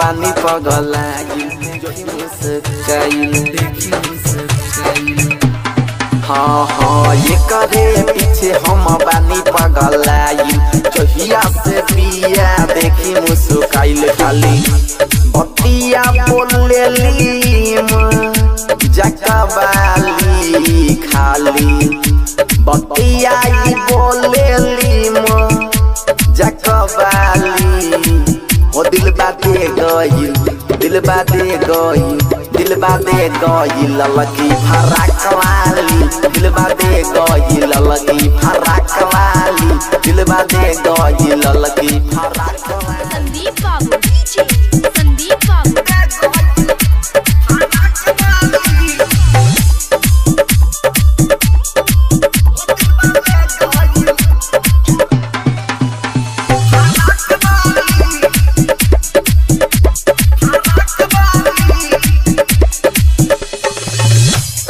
बानी पगलाई हाँ हाँ ये करे पीछे हम बानी पगलाई जहिया से बिया देखी मुस्काइल खाली बतिया बोलेली जकबाली खाली बतिया बोलेली जकबाली ओ दिल बाते गइल दिल बाते गइल दिल बाते गइल ललकी फराक वाली दिल बाते गइल ललकी फराक वाली दिल बाते गइल ललकी फराक वाली संदीप बाबू डीजे संदीप बाबू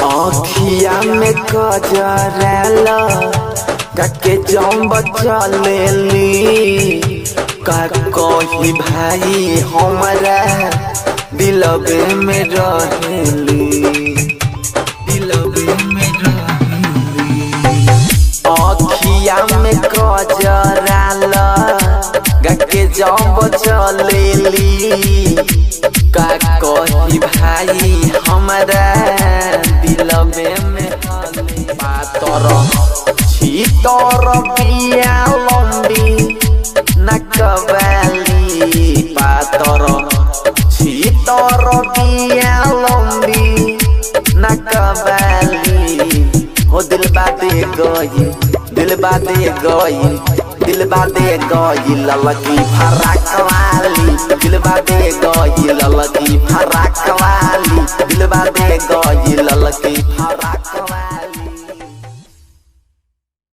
अखिया में कजराला काके जम चलेली का कही भाई हमारा दिलबे में रहेली दिलबे में रहेली अखिया में कजराला काके जम चलेली का कही भाई हमारा दिलबे में पातर छीतर बिया लंबी नकबाली पातर छीतर बिया लंबी नकबाली हो दिल बाते गई दिल बाते गई दिल बाते गई ललकी फराक वाली दिल बाते गई ललकी फराक वाली दिल बाते गई ललकी